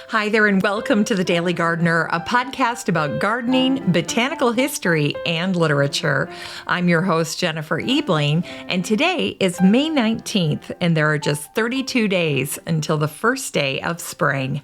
Hi there, and welcome to The Daily Gardener, a podcast about gardening, botanical history, and literature. I'm your host, Jennifer Ebling, and today is May 19th, and there are just 32 days until the first day of spring.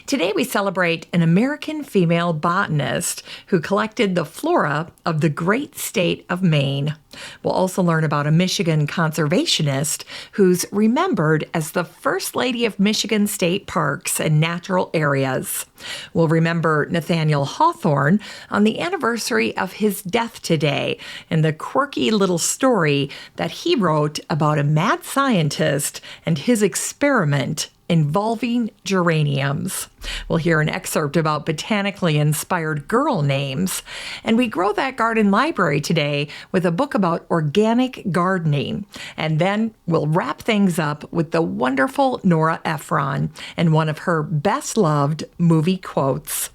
Today we celebrate an American female botanist who collected the flora of the great state of Maine. We'll also learn about a Michigan conservationist who's remembered as the First Lady of Michigan State Parks and Natural Areas. We'll remember Nathaniel Hawthorne on the anniversary of his death today and the quirky little story that he wrote about a mad scientist and his experiment involving geraniums. We'll hear an excerpt about botanically inspired girl names, and we grow that garden library today with a book about organic gardening. And then we'll wrap things up with the wonderful Nora Ephron and one of her best-loved movie quotes.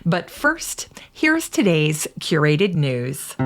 But first, here's today's curated news.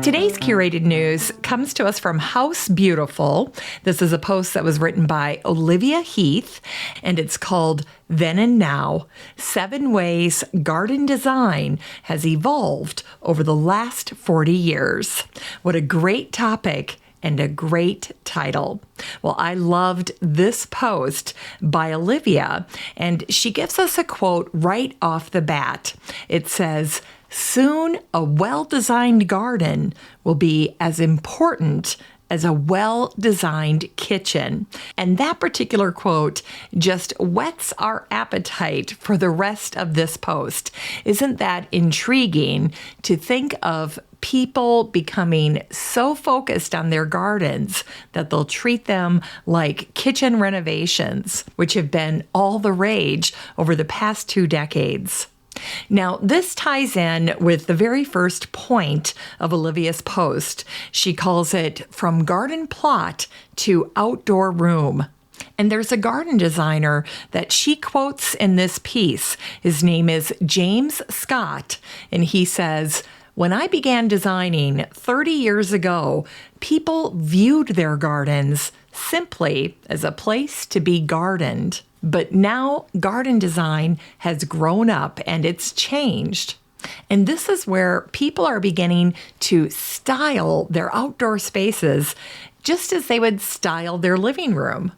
Today's curated news comes to us from House Beautiful. This is a post that was written by Olivia Heath, and it's called Then and Now, 7 Ways Garden Design Has Evolved Over the Last 40 Years. What a great topic and a great title. Well, I loved this post by Olivia, and she gives us a quote right off the bat. It says, "Soon a well-designed garden will be as important as a well-designed kitchen." And that particular quote just whets our appetite for the rest of this post. Isn't that intriguing to think of people becoming so focused on their gardens that they'll treat them like kitchen renovations, which have been all the rage over the past 2 decades. Now, this ties in with the very first point of Olivia's post. She calls it From Garden Plot to Outdoor Room. And there's a garden designer that she quotes in this piece. His name is James Scott, and he says, "When I began designing 30 years ago, people viewed their gardens simply as a place to be gardened. But now garden design has grown up and it's changed. And this is where people are beginning to style their outdoor spaces just as they would style their living room."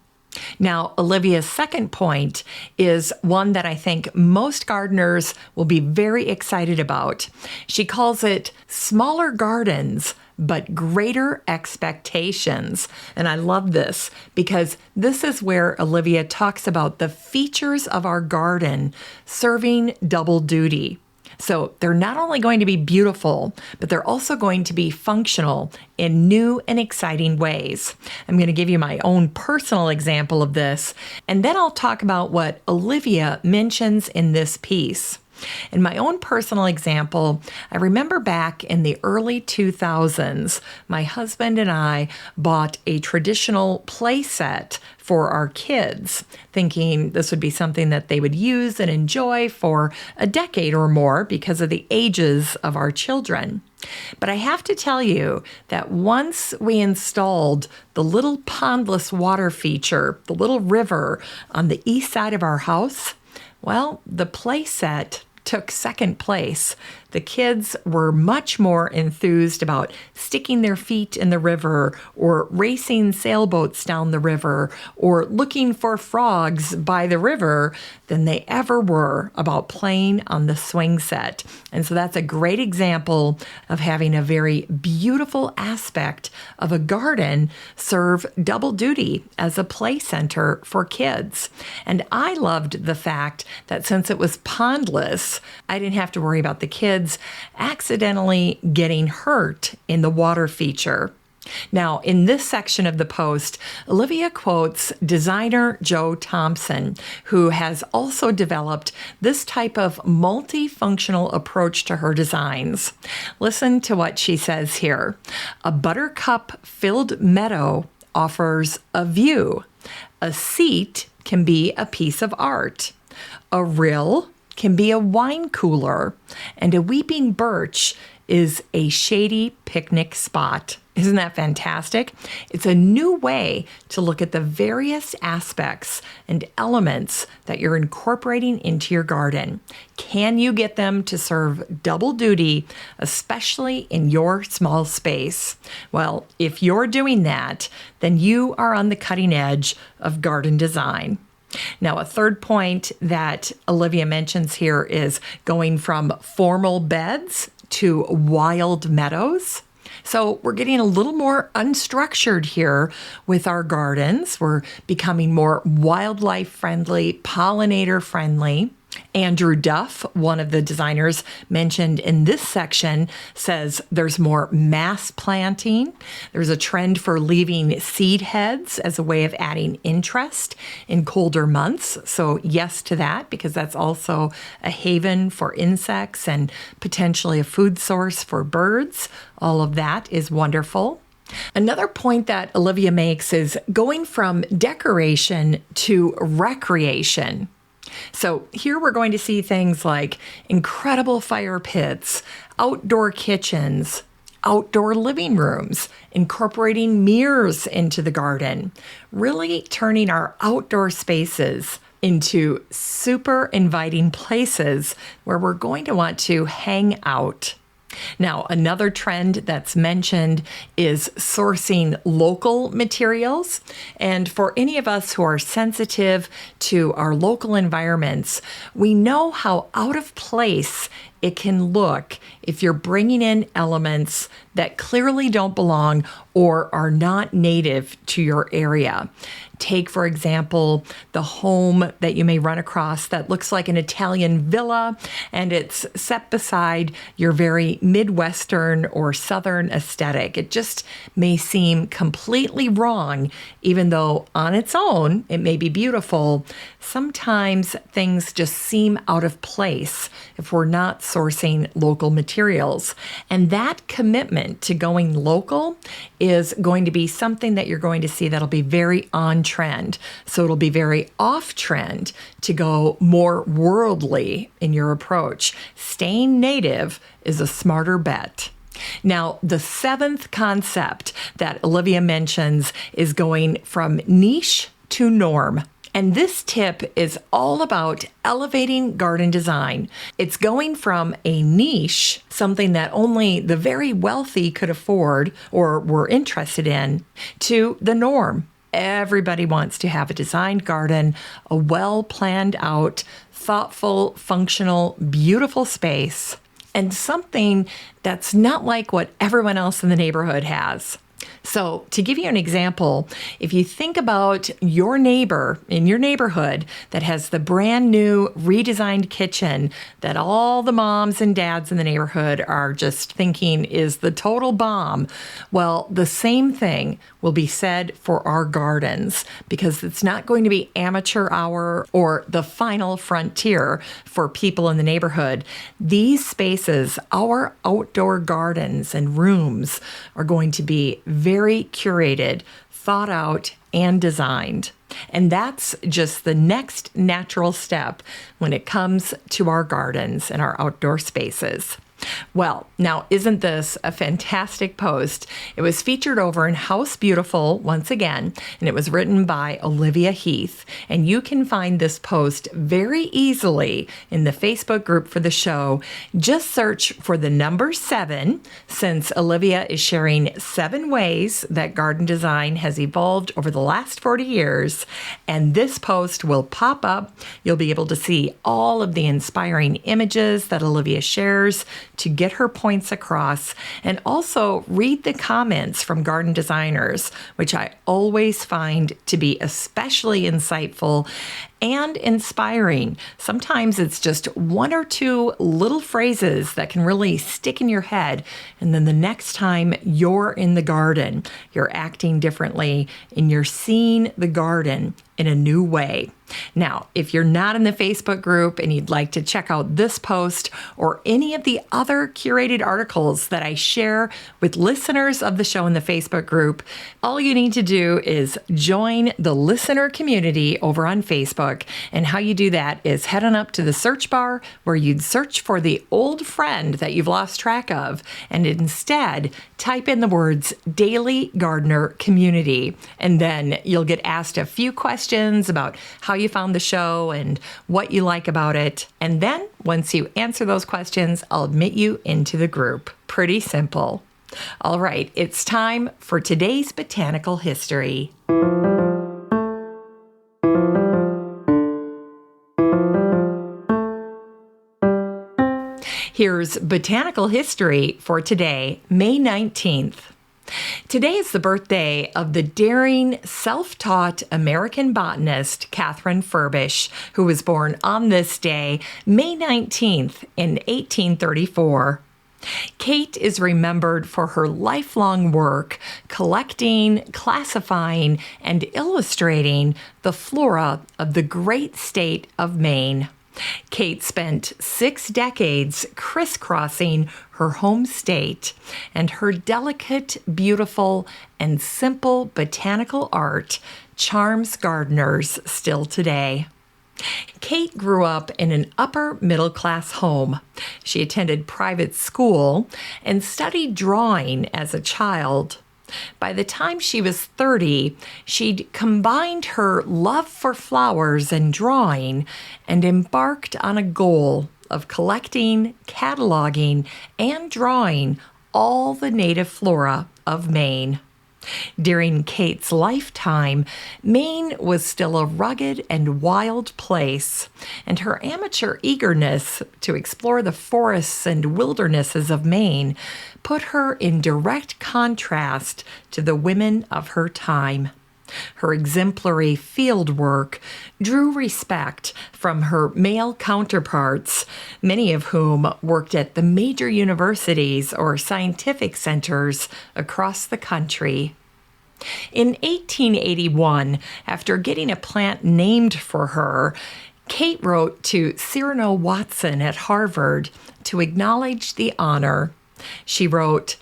Now, Olivia's second point is one that I think most gardeners will be very excited about. She calls it smaller gardens, but greater expectations. And I love this because this is where Olivia talks about the features of our garden serving double duty. So they're not only going to be beautiful, but they're also going to be functional in new and exciting ways. I'm going to give you my own personal example of this, and then I'll talk about what Olivia mentions in this piece. In my own personal example, I remember back in the early 2000s, my husband and I bought a traditional play set for our kids, thinking this would be something that they would use and enjoy for a decade or more because of the ages of our children. But I have to tell you that once we installed the little pondless water feature, the little river on the east side of our house, well, the play set took second place. The kids were much more enthused about sticking their feet in the river or racing sailboats down the river or looking for frogs by the river than they ever were about playing on the swing set. And so that's a great example of having a very beautiful aspect of a garden serve double duty as a play center for kids. And I loved the fact that since it was pondless, I didn't have to worry about the kids accidentally getting hurt in the water feature. Now, in this section of the post, Olivia quotes designer Joe Thompson, who has also developed this type of multifunctional approach to her designs. Listen to what she says here. "A buttercup-filled meadow offers a view. A seat can be a piece of art. A rill can be a wine cooler, and a weeping birch is a shady picnic spot. Isn't that fantastic? It's a new way to look at the various aspects and elements that you're incorporating into your garden. Can you get them to serve double duty, especially in your small space? Well, if you're doing that, then you are on the cutting edge of garden design. Now, a third point that Olivia mentions here is going from formal beds to wild meadows. So we're getting a little more unstructured here with our gardens. We're becoming more wildlife friendly, pollinator friendly. Andrew Duff, one of the designers mentioned in this section, says there's more mass planting. There's a trend for leaving seed heads as a way of adding interest in colder months. So yes to that, because that's also a haven for insects and potentially a food source for birds. All of that is wonderful. Another point that Olivia makes is going from decoration to recreation. So here we're going to see things like incredible fire pits, outdoor kitchens, outdoor living rooms, incorporating mirrors into the garden, really turning our outdoor spaces into super inviting places where we're going to want to hang out. Now, another trend that's mentioned is sourcing local materials. And for any of us who are sensitive to our local environments, we know how out of place it can look if you're bringing in elements that clearly don't belong or are not native to your area. Take, for example, the home that you may run across that looks like an Italian villa, and it's set beside your very Midwestern or Southern aesthetic. It just may seem completely wrong, even though on its own it may be beautiful. Sometimes things just seem out of place if we're not sourcing local materials. And that commitment to going local is going to be something that you're going to see that'll be very on trend. So it'll be very off trend to go more worldly in your approach. Staying native is a smarter bet. Now, the seventh concept that Olivia mentions is going from niche to norm. And this tip is all about elevating garden design. It's going from a niche, something that only the very wealthy could afford or were interested in, to the norm. Everybody wants to have a designed garden, a well-planned out, thoughtful, functional, beautiful space, and something that's not like what everyone else in the neighborhood has. So to give you an example, if you think about your neighbor in your neighborhood that has the brand new redesigned kitchen that all the moms and dads in the neighborhood are just thinking is the total bomb, well, the same thing will be said for our gardens, because it's not going to be amateur hour or the final frontier for people in the neighborhood. These spaces, our outdoor gardens and rooms, are going to be very curated, thought out, and designed. And that's just the next natural step when it comes to our gardens and our outdoor spaces. Well, now, isn't this a fantastic post? It was featured over in House Beautiful once again, and it was written by Olivia Heath. And you can find this post very easily in the Facebook group for the show. Just search for the number 7, since Olivia is sharing 7 ways that garden design has evolved over the last 40 years. And this post will pop up. You'll be able to see all of the inspiring images that Olivia shares to get her points across, and also read the comments from garden designers, which I always find to be especially insightful and inspiring. Sometimes it's just 1 or 2 little phrases that can really stick in your head, and then the next time you're in the garden, you're acting differently and you're seeing the garden in a new way. Now, if you're not in the Facebook group and you'd like to check out this post or any of the other curated articles that I share with listeners of the show in the Facebook group, all you need to do is join the listener community over on Facebook. Facebook. And how you do that is head on up to the search bar where you'd search for the old friend that you've lost track of, and instead type in the words Daily Gardener Community. And then you'll get asked a few questions about how you found the show and what you like about it. And then once you answer those questions, I'll admit you into the group. Pretty simple. All right, it's time for today's botanical history. Here's botanical history for today, May 19th. Today is the birthday of the daring, self-taught American botanist Catherine Furbish, who was born on this day, May 19th, in 1834. Kate is remembered for her lifelong work collecting, classifying, and illustrating the flora of the great state of Maine. Kate spent 6 decades crisscrossing her home state, and her delicate, beautiful, and simple botanical art charms gardeners still today. Kate grew up in an upper middle-class home. She attended private school and studied drawing as a child. By the time she was 30, she'd combined her love for flowers and drawing and embarked on a goal of collecting, cataloging, and drawing all the native flora of Maine. During Kate's lifetime, Maine was still a rugged and wild place, and her amateur eagerness to explore the forests and wildernesses of Maine put her in direct contrast to the women of her time. Her exemplary field work drew respect from her male counterparts, many of whom worked at the major universities or scientific centers across the country. In 1881, after getting a plant named for her, Kate wrote to Cyrano Watson at Harvard to acknowledge the honor. She wrote,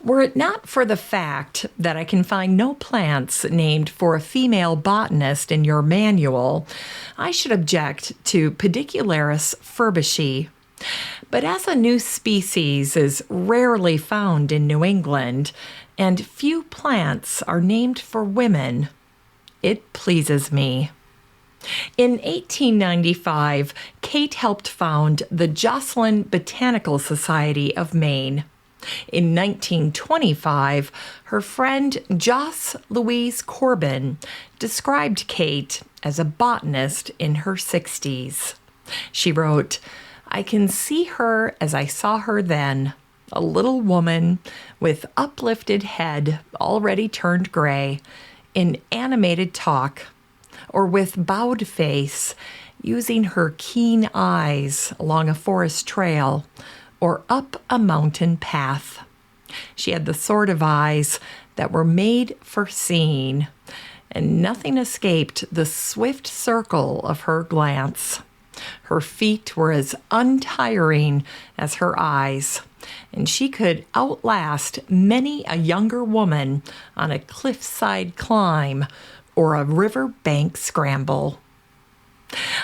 "Were it not for the fact that I can find no plants named for a female botanist in your manual, I should object to Pedicularis furbishii. But as a new species is rarely found in New England, and few plants are named for women, it pleases me." In 1895, Kate helped found the Joslin Botanical Society of Maine. In 1925, her friend Joss Louise Corbin described Kate as a botanist in her 60s. She wrote, "I can see her as I saw her then, a little woman with uplifted head already turned gray, in animated talk, or with bowed face, using her keen eyes along a forest trail or up a mountain path. She had the sort of eyes that were made for seeing, and nothing escaped the swift circle of her glance. Her feet were as untiring as her eyes, and she could outlast many a younger woman on a cliffside climb or a riverbank scramble."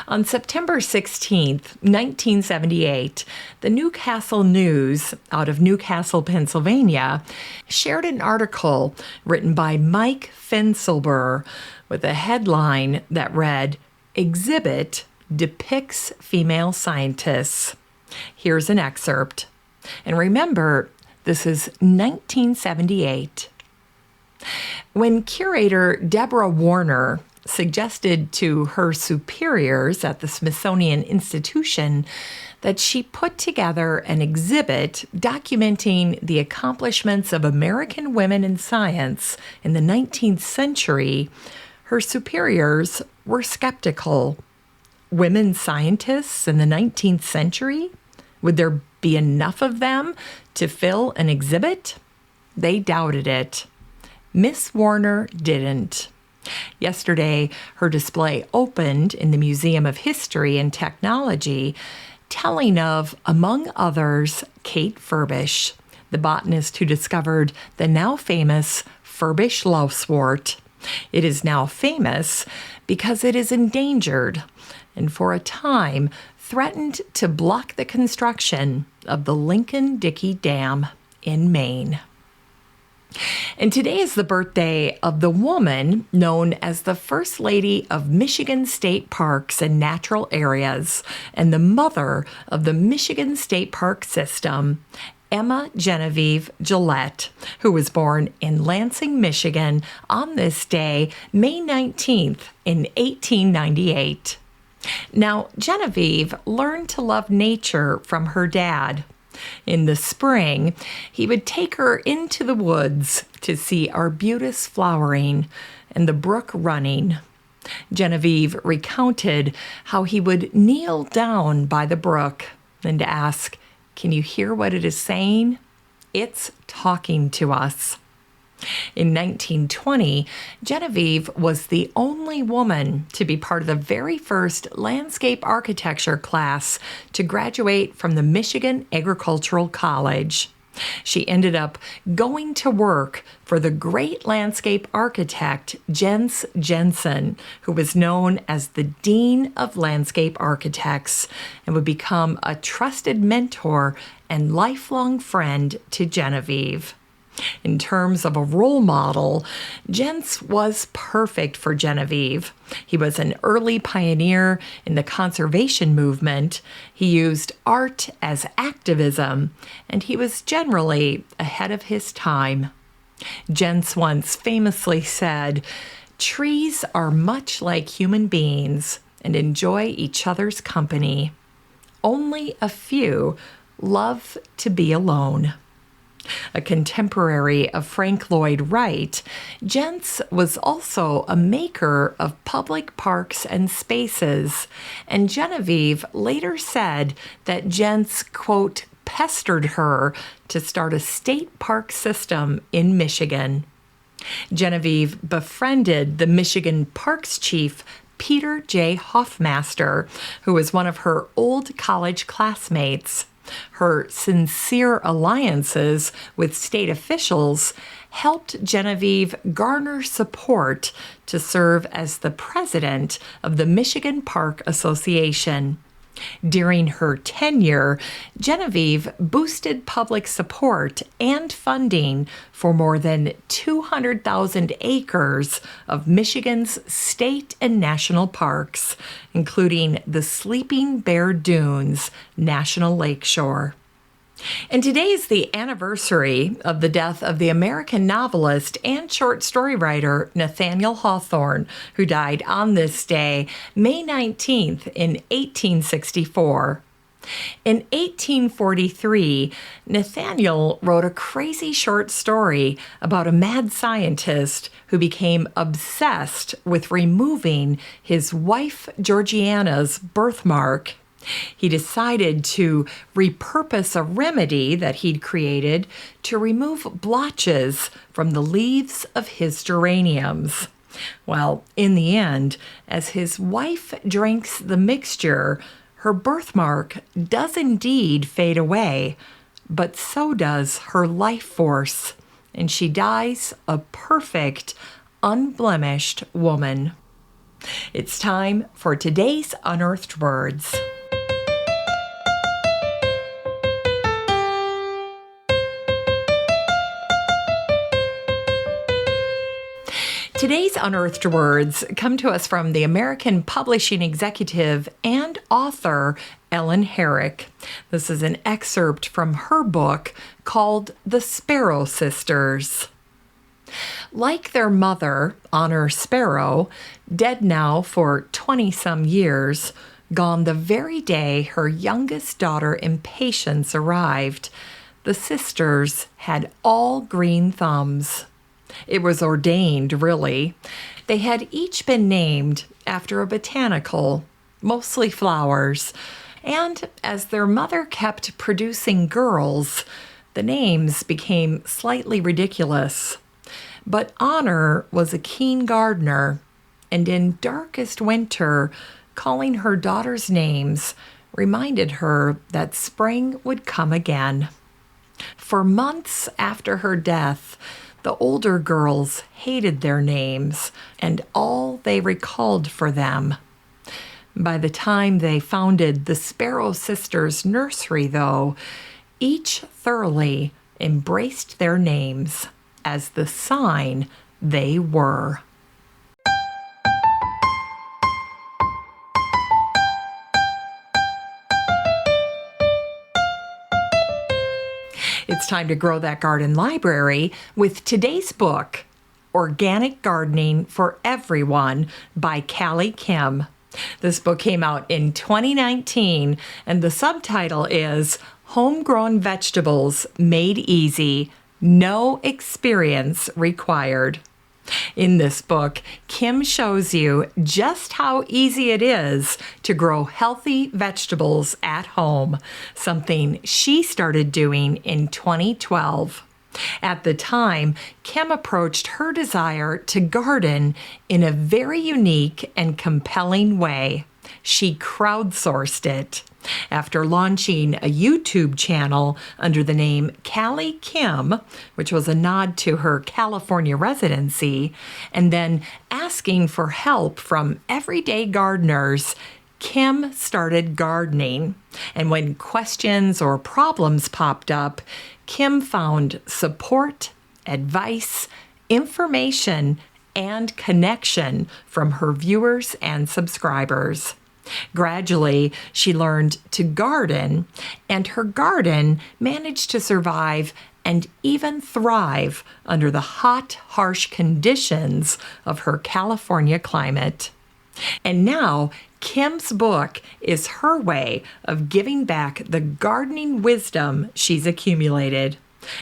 On September 16th, 1978, the Newcastle News, out of Newcastle, Pennsylvania, shared an article written by Mike Fenselber with a headline that read, "Exhibit Depicts Female Scientists." Here's an excerpt. And remember, this is 1978. When curator Deborah Warner suggested to her superiors at the Smithsonian Institution that she put together an exhibit documenting the accomplishments of American women in science in the 19th century, her superiors were skeptical. Women scientists in the 19th century? Would there be enough of them to fill an exhibit? They doubted it. Miss Warner didn't. Yesterday, her display opened in the Museum of History and Technology, telling of, among others, Kate Furbish, the botanist who discovered the now famous Furbish lousewort. It is now famous because it is endangered and for a time threatened to block the construction of the Lincoln-Dickey Dam in Maine. And today is the birthday of the woman known as the First Lady of Michigan State Parks and Natural Areas and the mother of the Michigan State Park System, Emma Genevieve Gillette, who was born in Lansing, Michigan on this day, May 19th in 1898. Now, Genevieve learned to love nature from her dad. In the spring, he would take her into the woods to see arbutus flowering and the brook running. Genevieve recounted how he would kneel down by the brook and ask, "Can you hear what it is saying? It's talking to us." In 1920, Genevieve was the only woman to be part of the very first landscape architecture class to graduate from the Michigan Agricultural College. She ended up going to work for the great landscape architect Jens Jensen, who was known as the Dean of Landscape Architects and would become a trusted mentor and lifelong friend to Genevieve. In terms of a role model, Jens was perfect for Genevieve. He was an early pioneer in the conservation movement. He used art as activism, and he was generally ahead of his time. Jens once famously said, "Trees are much like human beings and enjoy each other's company. Only a few love to be alone." A contemporary of Frank Lloyd Wright, Jens was also a maker of public parks and spaces, and Genevieve later said that Jens, quote, pestered her to start a state park system in Michigan. Genevieve befriended the Michigan Parks chief Peter J. Hoffmaster, who was one of her old college classmates. Her sincere alliances with state officials helped Genevieve garner support to serve as the president of the Michigan Park Association. During her tenure, Genevieve boosted public support and funding for more than 200,000 acres of Michigan's state and national parks, including the Sleeping Bear Dunes National Lakeshore. And today is the anniversary of the death of the American novelist and short story writer Nathaniel Hawthorne, who died on this day, May 19th in 1864. In 1843, Nathaniel wrote a crazy short story about a mad scientist who became obsessed with removing his wife Georgiana's birthmark. He decided to repurpose a remedy that he'd created to remove blotches from the leaves of his geraniums. Well, in the end, as his wife drinks the mixture, her birthmark does indeed fade away, but so does her life force, and she dies a perfect, unblemished woman. It's time for today's Unearthed Words. Today's Unearthed Words come to us from the American publishing executive and author Ellen Herrick. This is an excerpt from her book called The Sparrow Sisters. Like their mother, Honor Sparrow, dead now for 20-some years, gone the very day her youngest daughter Impatience arrived, the sisters had all green thumbs. It was ordained, really. They had each been named after a botanical, mostly flowers, and as their mother kept producing girls, the names became slightly ridiculous. But Honor was a keen gardener, and in darkest winter, calling her daughters' names reminded her that spring would come again. For months after her death, The older girls hated their names and all they recalled for them. By the time they founded the Sparrow Sisters Nursery, though, each thoroughly embraced their names as the sign they were. It's time to grow that garden library with today's book, Organic Gardening for Everyone by Callie Kim. This book came out in 2019, and the subtitle is Homegrown Vegetables Made Easy, No Experience Required. In this book, Kim shows you just how easy it is to grow healthy vegetables at home, something she started doing in 2012. At the time, Kim approached her desire to garden in a very unique and compelling way. She crowdsourced it. After launching a YouTube channel under the name Callie Kim, which was a nod to her California residency, and then asking for help from everyday gardeners, Kim started gardening. And when questions or problems popped up, Kim found support, advice, information, and connection from her viewers and subscribers. Gradually, she learned to garden, and her garden managed to survive and even thrive under the hot, harsh conditions of her California climate. And now, Kim's book is her way of giving back the gardening wisdom she's accumulated.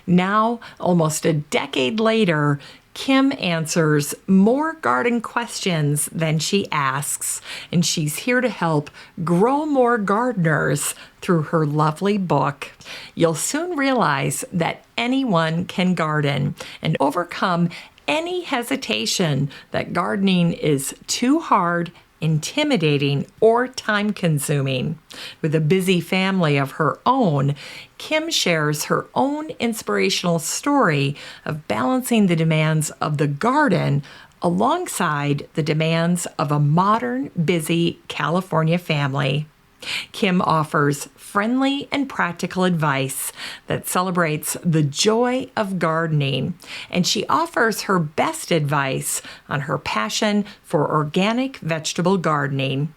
Now, almost a decade later, Kim answers more garden questions than she asks, and she's here to help grow more gardeners through her lovely book. You'll soon realize that anyone can garden and overcome any hesitation that gardening is too hard, intimidating, or time-consuming. With a busy family of her own, Kim shares her own inspirational story of balancing the demands of the garden alongside the demands of a modern, busy California family. Kim offers friendly and practical advice that celebrates the joy of gardening, and she offers her best advice on her passion for organic vegetable gardening.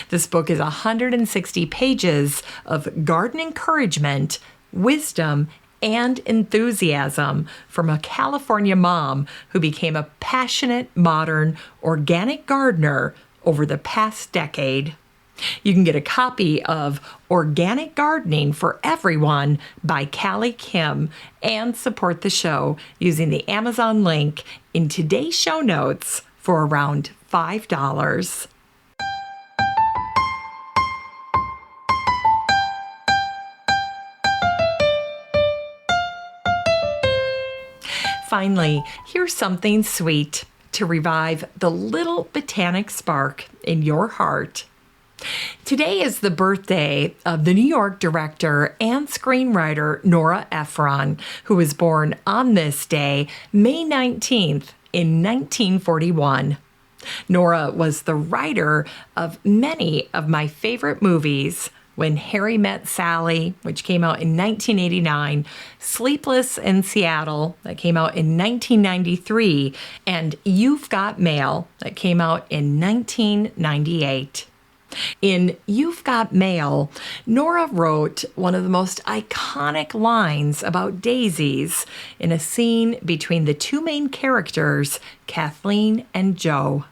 This book is 160 pages of garden encouragement, wisdom, and enthusiasm from a California mom who became a passionate, modern, organic gardener over the past decade. You can get a copy of Organic Gardening for Everyone by Callie Kim and support the show using the Amazon link in today's show notes for around $5. Finally, here's something sweet to revive the little botanic spark in your heart. Today is the birthday of the New York director and screenwriter Nora Ephron, who was born on this day, May 19th, in 1941. Nora was the writer of many of my favorite movies: When Harry Met Sally, which came out in 1989, Sleepless in Seattle, that came out in 1993, and You've Got Mail, that came out in 1998. In You've Got Mail, Nora wrote one of the most iconic lines about daisies in a scene between the two main characters, Kathleen and Joe.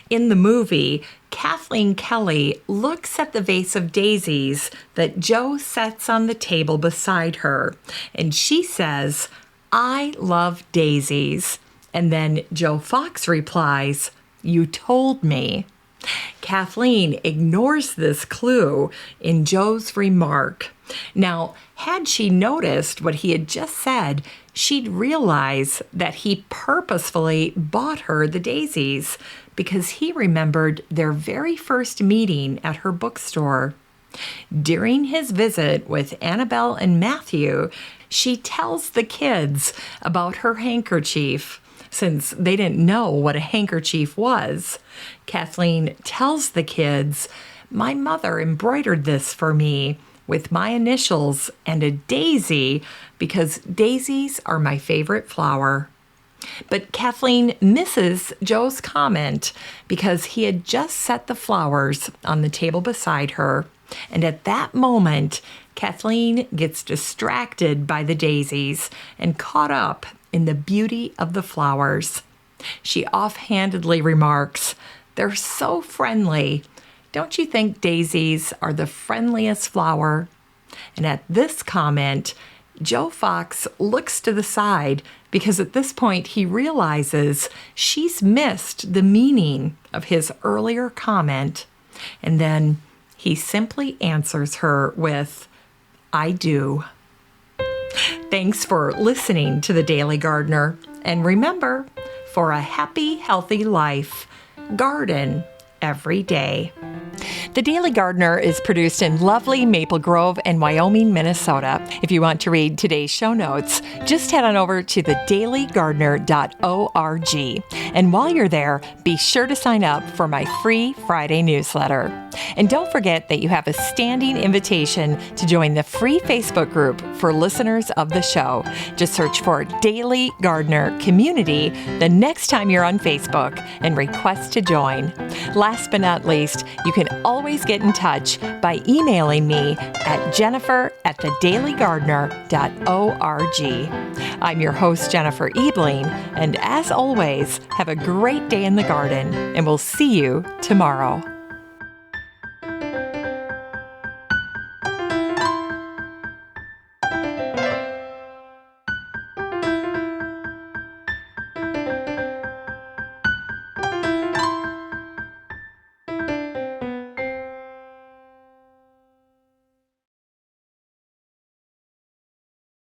In the movie, Kathleen Kelly looks at the vase of daisies that Joe sets on the table beside her, and she says, "I love daisies." And then Joe Fox replies, "You told me." Kathleen ignores this clue in Joe's remark. Now, had she noticed what he had just said, she'd realize that he purposefully bought her the daisies because he remembered their very first meeting at her bookstore. During his visit with Annabelle and Matthew, she tells the kids about her handkerchief, since they didn't know what a handkerchief was. Kathleen tells the kids, "My mother embroidered this for me with my initials and a daisy because daisies are my favorite flower." But Kathleen misses Joe's comment because he had just set the flowers on the table beside her. And at that moment, Kathleen gets distracted by the daisies and caught up in the beauty of the flowers. She offhandedly remarks, "They're so friendly. Don't you think daisies are the friendliest flower?" And at this comment, Joe Fox looks to the side because at this point he realizes she's missed the meaning of his earlier comment. And then he simply answers her with, "I do." Thanks for listening to The Daily Gardener. And remember, for a happy, healthy life, garden every day. The Daily Gardener is produced in lovely Maple Grove and Wyoming, Minnesota. If you want to read today's show notes, just head on over to thedailygardener.org. And while you're there, be sure to sign up for my free Friday newsletter. And don't forget that you have a standing invitation to join the free Facebook group for listeners of the show. Just search for Daily Gardener Community the next time you're on Facebook and request to join. Last but not least, you can always get in touch by emailing me at jennifer@thedailygardener.org. I'm your host, Jennifer Ebling, and as always, have a great day in the garden, and we'll see you tomorrow.